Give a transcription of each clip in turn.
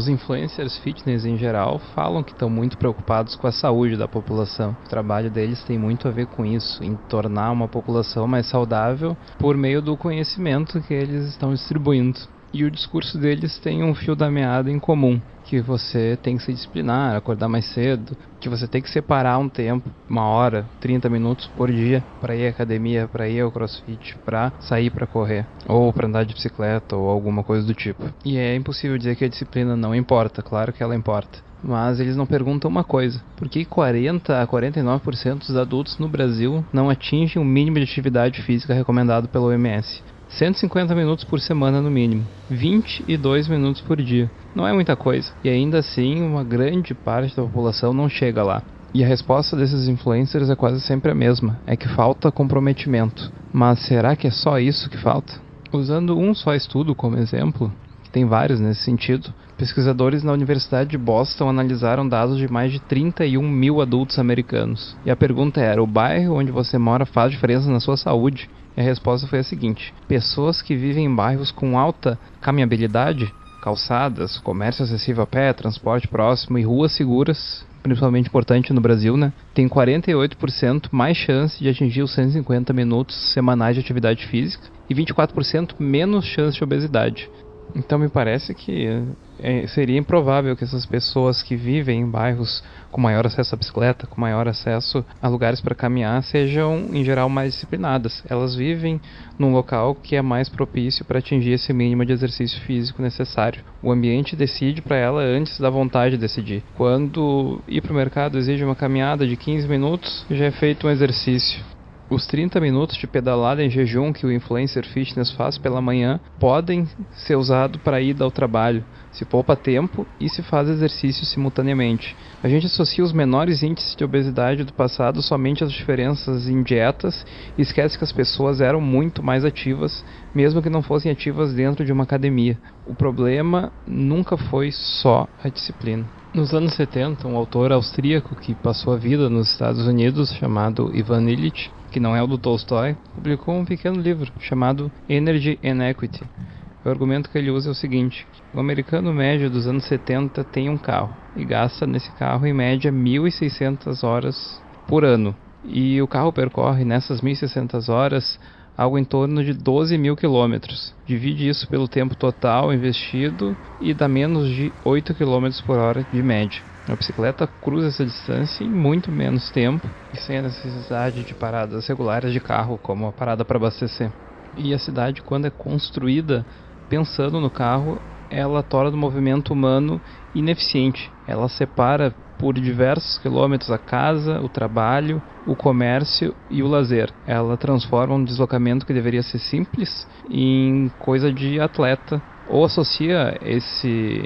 Os influencers fitness em geral falam que estão muito preocupados com a saúde da população. O trabalho deles tem muito a ver com isso, em tornar uma população mais saudável por meio do conhecimento que eles estão distribuindo. E o discurso deles tem um fio da meada em comum, que você tem que se disciplinar, acordar mais cedo, que você tem que separar um tempo, 1 hora, 30 minutos por dia, para ir à academia, para ir ao crossfit, para sair para correr, ou para andar de bicicleta, ou alguma coisa do tipo. E é impossível dizer que a disciplina não importa, claro que ela importa. Mas eles não perguntam uma coisa: por que 40 a 49% dos adultos no Brasil não atingem o mínimo de atividade física recomendado pela OMS? 150 minutos por semana no mínimo, 22 minutos por dia. Não é muita coisa, e ainda assim uma grande parte da população não chega lá. E a resposta desses influencers é quase sempre a mesma, é que falta comprometimento. Mas será que é só isso que falta? Usando um só estudo como exemplo, que tem vários nesse sentido, pesquisadores na Universidade de Boston analisaram dados de mais de 31 mil adultos americanos. E a pergunta era: o bairro onde você mora faz diferença na sua saúde? E a resposta foi a seguinte: pessoas que vivem em bairros com alta caminhabilidade, calçadas, comércio acessível a pé, transporte próximo e ruas seguras, principalmente importante no Brasil, tem 48% mais chance de atingir os 150 minutos semanais de atividade física e 24% menos chance de obesidade. Então me parece que seria improvável que essas pessoas que vivem em bairros com maior acesso à bicicleta, com maior acesso a lugares para caminhar, sejam em geral mais disciplinadas. Elas vivem num local que é mais propício para atingir esse mínimo de exercício físico necessário. O ambiente decide para ela antes da vontade de decidir. Quando ir para o mercado exige uma caminhada de 15 minutos, já é feito um exercício. Os 30 minutos de pedalada em jejum que o influencer fitness faz pela manhã podem ser usados para a ida ao trabalho. Se poupa tempo e se faz exercício simultaneamente. A gente associa os menores índices de obesidade do passado somente às diferenças em dietas e esquece que as pessoas eram muito mais ativas, mesmo que não fossem ativas dentro de uma academia. O problema nunca foi só a disciplina. Nos anos 70, um autor austríaco que passou a vida nos Estados Unidos, chamado Ivan Illich, que não é o do Tolstói, publicou um pequeno livro chamado Energy and Equity. O argumento que ele usa é o seguinte: o americano médio dos anos 70 tem um carro e gasta nesse carro em média 1.600 horas por ano. E o carro percorre nessas 1.600 horas algo em torno de 12 mil quilômetros. Divide isso pelo tempo total investido e dá menos de 8 km por hora de média. A bicicleta cruza essa distância em muito menos tempo e sem a necessidade de paradas regulares de carro, como a parada para abastecer. E a cidade, quando é construída pensando no carro, ela torna o movimento humano ineficiente. Ela separa por diversos quilômetros a casa, o trabalho, o comércio e o lazer. Ela transforma um deslocamento que deveria ser simples em coisa de atleta, ou associa esse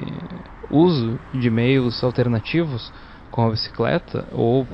uso de meios alternativos com a bicicleta ou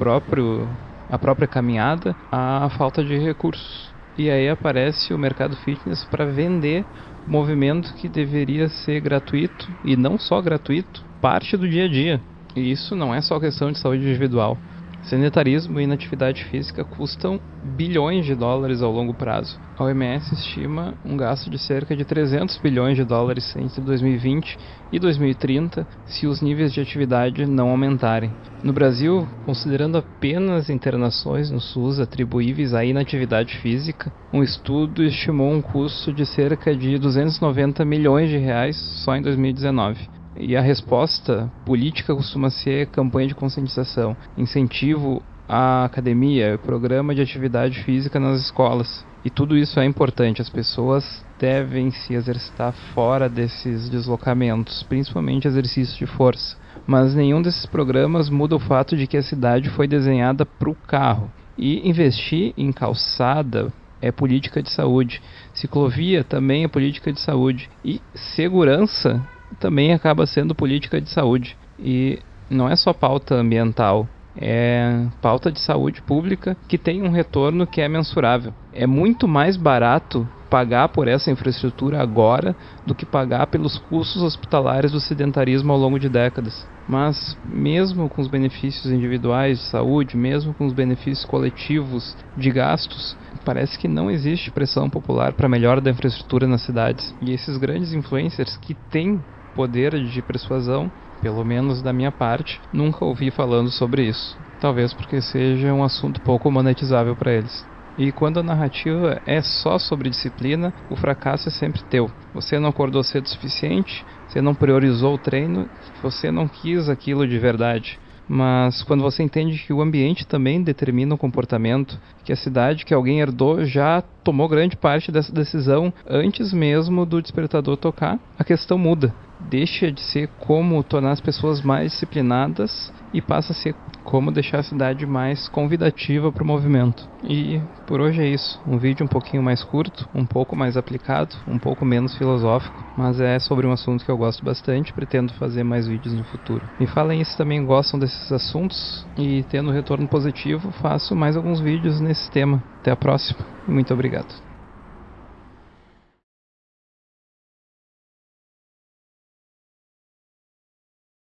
a própria caminhada à falta de recursos. E aí aparece o mercado fitness para vender um movimento que deveria ser gratuito, e não só gratuito, parte do dia a dia. E isso não é só questão de saúde individual. Sedentarismo e inatividade física custam bilhões de dólares ao longo prazo. A OMS estima um gasto de cerca de 300 bilhões de dólares entre 2020 e 2030 se os níveis de atividade não aumentarem. No Brasil, considerando apenas internações no SUS atribuíveis à inatividade física, um estudo estimou um custo de cerca de 290 milhões de reais só em 2019. E a resposta política costuma ser campanha de conscientização, incentivo à academia, programa de atividade física nas escolas. E tudo isso é importante, as pessoas devem se exercitar fora desses deslocamentos, principalmente exercícios de força. Mas nenhum desses programas muda o fato de que a cidade foi desenhada para o carro. E investir em calçada é política de saúde, ciclovia também é política de saúde, e segurança também acaba sendo política de saúde. E não é só pauta ambiental, é pauta de saúde pública que tem um retorno que é mensurável. É muito mais barato pagar por essa infraestrutura agora do que pagar pelos custos hospitalares do sedentarismo ao longo de décadas. Mas mesmo com os benefícios individuais de saúde, mesmo com os benefícios coletivos de gastos, parece que não existe pressão popular para a melhora da infraestrutura nas cidades. E esses grandes influencers que têm poder de persuasão, pelo menos da minha parte, nunca ouvi falando sobre isso. Talvez porque seja um assunto pouco monetizável para eles. E quando a narrativa é só sobre disciplina, o fracasso é sempre teu. Você não acordou cedo o suficiente, você não priorizou o treino, você não quis aquilo de verdade. Mas quando você entende que o ambiente também determina o comportamento, que a cidade que alguém herdou já tomou grande parte dessa decisão antes mesmo do despertador tocar, a questão muda. Deixa de ser como tornar as pessoas mais disciplinadas e passa a ser como deixar a cidade mais convidativa para o movimento. E por hoje é isso. Um vídeo um pouquinho mais curto, um pouco mais aplicado, um pouco menos filosófico, mas é sobre um assunto que eu gosto bastante, pretendo fazer mais vídeos no futuro. Me falem se também gostam desses assuntos e, tendo retorno positivo, faço mais alguns vídeos nesse tema. Até a próxima e muito obrigado.